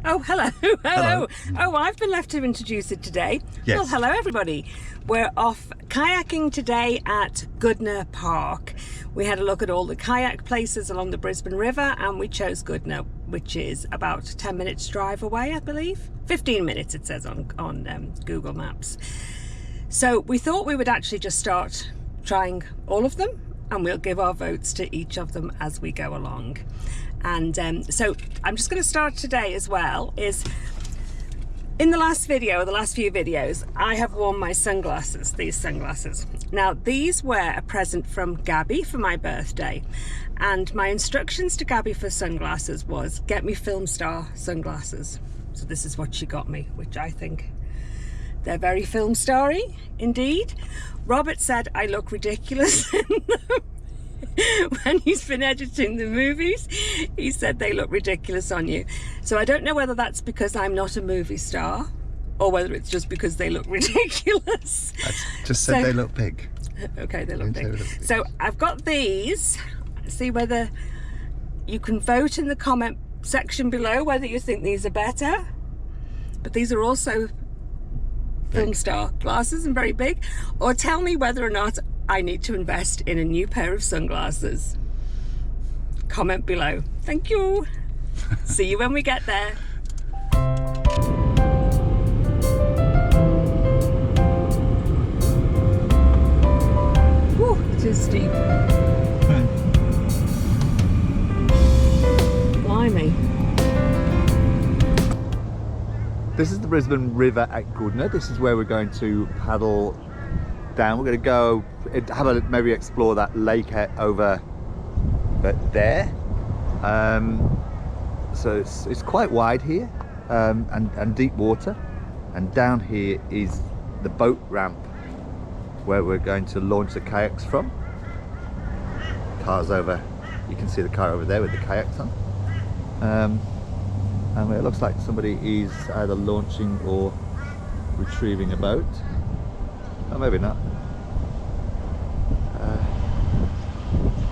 Oh, hello. Hello. Oh, I've been left to introduce it today. Yes. Well, hello everybody. We're off kayaking today at Goodna Park. We had a look at all the kayak places along the Brisbane River and we chose Goodna, which is about 10 minutes drive away, I believe. 15 minutes it says on Google Maps. So we thought we would actually just start trying all of them and we'll give our votes to each of them as we go along. And so I'm just going to start today as well, is in the last few videos, I have worn my sunglasses, these sunglasses. Now, these were a present from Gabby for my birthday. And my instructions to Gabby for sunglasses was, get me film star sunglasses. So this is what she got me, which I think they're very film starry indeed. Robert said I look ridiculous in them. When he's been editing the movies, he said they look ridiculous on you. So I don't know whether that's because I'm not a movie star or whether it's just because they look ridiculous. I just said they look big. Okay, they look big. So I've got these. See whether you can vote in the comment section below whether you think these are better. But these are also film star glasses and very big. Or tell me whether or not I need to invest in a new pair of sunglasses. Comment below. Thank you. See you when we get there. Whew, it is steep. Blimey. This is the Brisbane River at Goodna. This is where we're going to paddle down. We're going to go have a maybe explore that lake over there. So it's quite wide here and deep water, and down here is the boat ramp where we're going to launch the kayaks from. Car's over, you can see the car over there with the kayaks on, and it looks like somebody is either launching or retrieving a boat. Oh, maybe not.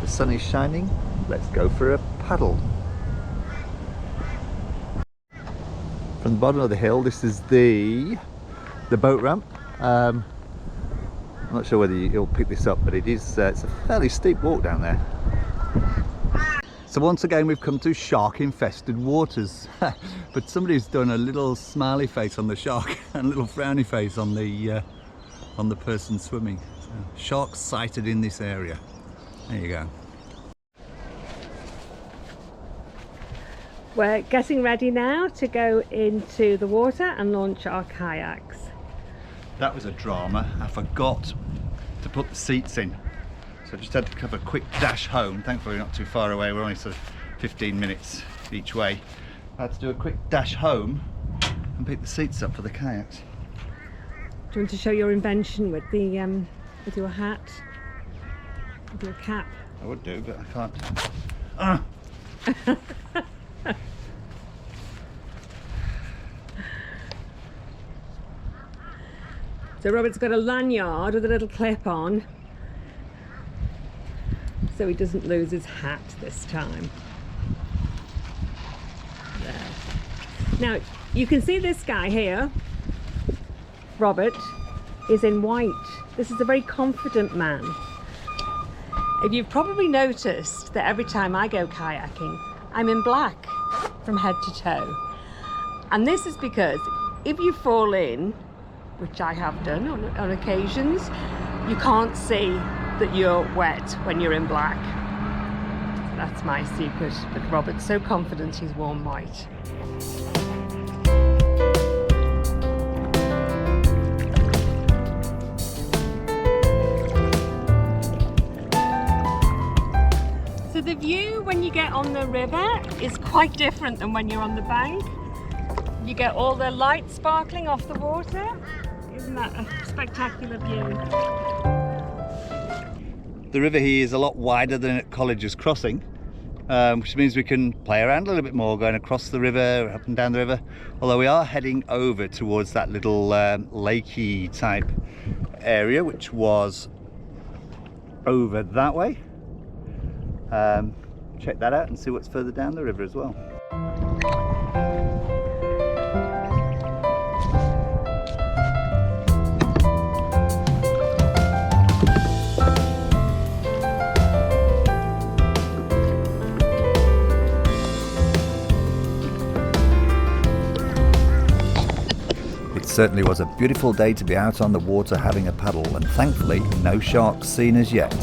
The sun is shining. Let's go for a paddle. From the bottom of the hill, this is the boat ramp. I'm not sure whether you'll pick this up, but it is it's a fairly steep walk down there. So once again we've come to shark infested waters, but somebody's done a little smiley face on the shark and a little frowny face on the person swimming. So, sharks sighted in this area. There you go. We're getting ready now to go into the water and launch our kayaks. That was a drama. I forgot to put the seats in, so I just had to have a quick dash home. Thankfully not too far away, we're only sort of 15 minutes each way. I had to do a quick dash home and pick the seats up for the kayaks. Do you want to show your invention with the with your hat, with your cap? I would do, but I can't. So Robert's got a lanyard with a little clip on, so he doesn't lose his hat this time. There. Now you can see this guy here, Robert, is in white. This is a very confident man. And you've probably noticed that every time I go kayaking, I'm in black from head to toe. And this is because if you fall in, which I have done on occasions, you can't see that you're wet when you're in black. That's my secret, but Robert's so confident he's worn white. So the view when you get on the river is quite different than when you're on the bank. You get all the light sparkling off the water. Isn't that a spectacular view? The river here is a lot wider than at College's Crossing, which means we can play around a little bit more going across the river, up and down the river, although we are heading over towards that little lakey type area which was over that way. Check that out and see what's further down the river as well. certainly was a beautiful day to be out on the water having a paddle, and thankfully no sharks seen as yet.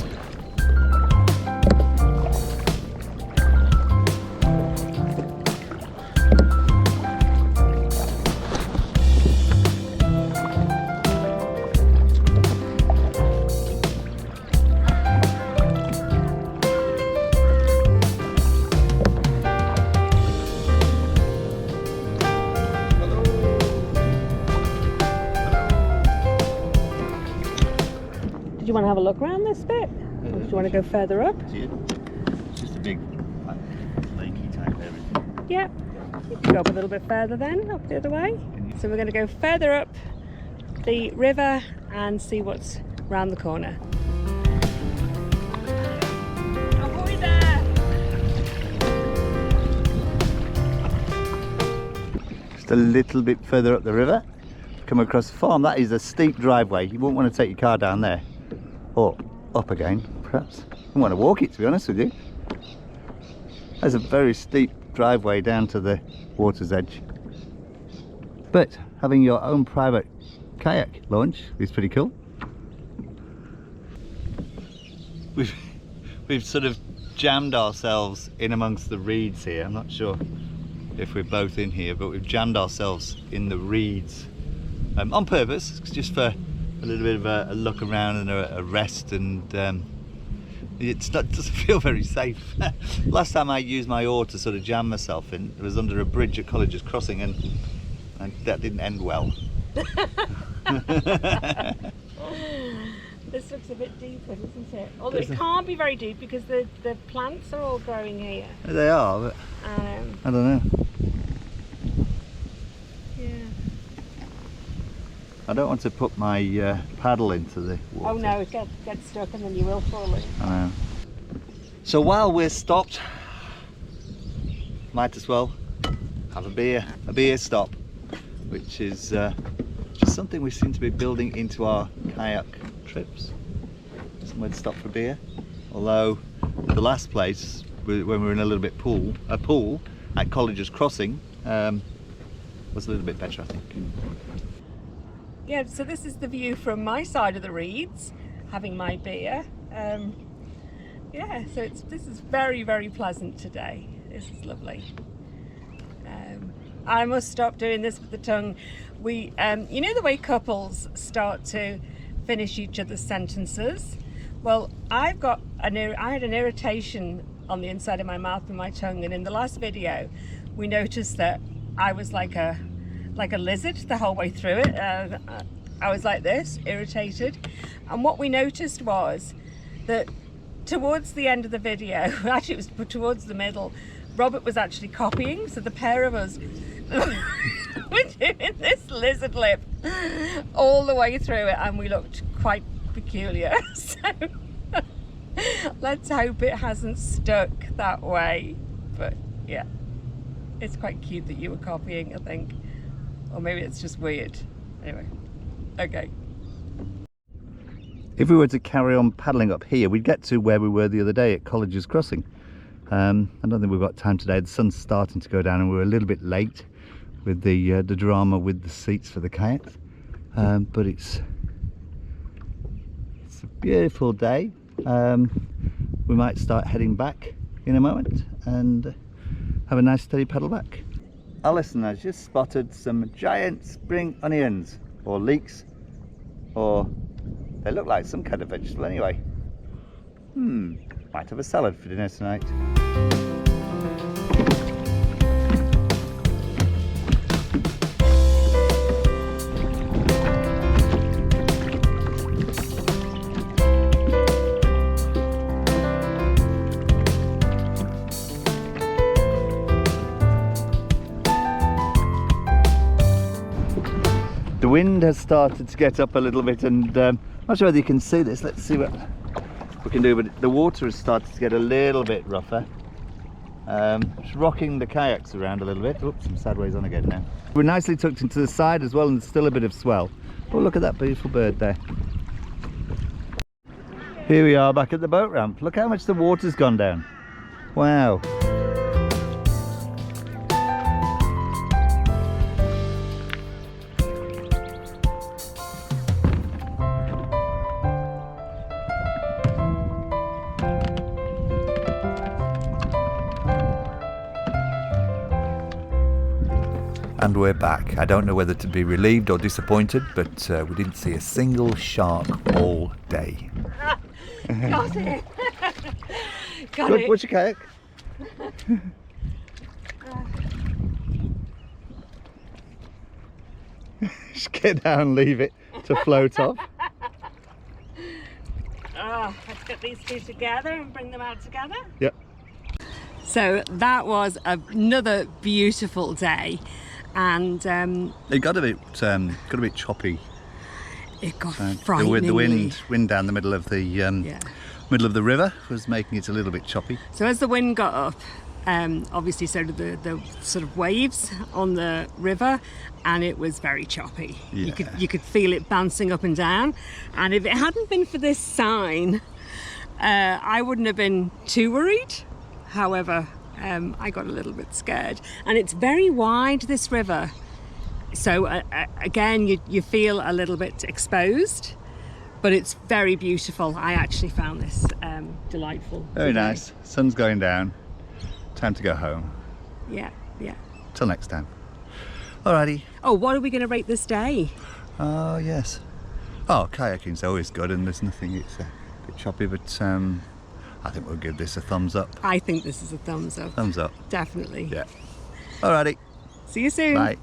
Did you want to have a look around this bit? Or do you want to go further up? It's just a big lakey type area. Yeah. You can go up a little bit further then, up the other way. So we're going to go further up the river and see what's round the corner. Ahoy there! Just a little bit further up the river, come across the farm. That is a steep driveway. You wouldn't want to take your car down there. Or up again, perhaps. I wouldn't want to walk it, to be honest with you. There's a very steep driveway down to the water's edge. But having your own private kayak launch is pretty cool. We've sort of jammed ourselves in amongst the reeds here. I'm not sure if we're both in here, but we've jammed ourselves in the reeds on purpose, just for a little bit of a look around and a rest, and it doesn't feel very safe. Last time I used my oar to sort of jam myself in, it was under a bridge at College's Crossing, and that didn't end well. This looks a bit deeper, doesn't it? Although it can't be very deep because the plants are all growing here. They are, but I don't know. Yeah. I don't want to put my paddle into the water. Oh no, it gets stuck and then you will fall in. I know. So while we're stopped, might as well have a beer stop, which is just something we seem to be building into our kayak trips. Somewhere to stop for beer. Although the last place, when we were in a little bit pool at College's Crossing, was a little bit better, I think. Yeah, so this is the view from my side of the reeds, having my beer. Yeah, so this is very, very pleasant today. This is lovely. I must stop doing this with the tongue. You know the way couples start to finish each other's sentences? Well, I had an irritation on the inside of my mouth with my tongue, and in the last video we noticed that I was like a lizard the whole way through it. I was like this, irritated, and what we noticed was that towards the end of the video, actually it was towards the middle, Robert was actually copying, so the pair of us were doing this lizard lip all the way through it, and we looked quite peculiar. So let's hope it hasn't stuck that way. But yeah, it's quite cute that you were copying, I think. Or maybe it's just weird. Anyway, okay. If we were to carry on paddling up here, we'd get to where we were the other day at College's Crossing. I don't think we've got time today. The sun's starting to go down and we're a little bit late with the drama with the seats for the kayaks. But it's a beautiful day. We might start heading back in a moment and have a nice steady paddle back. Alison has just spotted some giant spring onions, or leeks, or they look like some kind of vegetable anyway. Might have a salad for dinner tonight. The wind has started to get up a little bit, and I'm not sure whether you can see this. Let's see what we can do, but the water has started to get a little bit rougher. It's rocking the kayaks around a little bit. Oops, I'm sideways on again now. We're nicely tucked into the side as well, and there's still a bit of swell. Oh, look at that beautiful bird there. Here we are back at the boat ramp. Look how much the water's gone down. Wow. And we're back. I don't know whether to be relieved or disappointed, but we didn't see a single shark all day. Got it. Got Good, it. what's your kayak? Just get down, leave it to float off. Oh, let's get these two together and bring them out together. Yep. So that was another beautiful day, and It got a bit choppy. it got The frighteningly. wind down the middle of the middle of the river was making it a little bit choppy. So as the wind got up, obviously so did the sort of waves on the river, and it was very choppy. Yeah. You could feel it bouncing up and down, and if it hadn't been for this sign, I wouldn't have been too worried. However, I got a little bit scared, and it's very wide, this river, so again you feel a little bit exposed, but it's very beautiful. I actually found this delightful. Very today. nice. Sun's going down. Time to go home. Yeah. Till next time. Alrighty. Oh, what are we going to rate this day? Oh yes. Oh, kayaking's always good, and there's nothing. It's a bit choppy, but I think we'll give this a thumbs up. I think this is a thumbs up. Thumbs up. Definitely. Yeah. Alrighty. See you soon. Bye.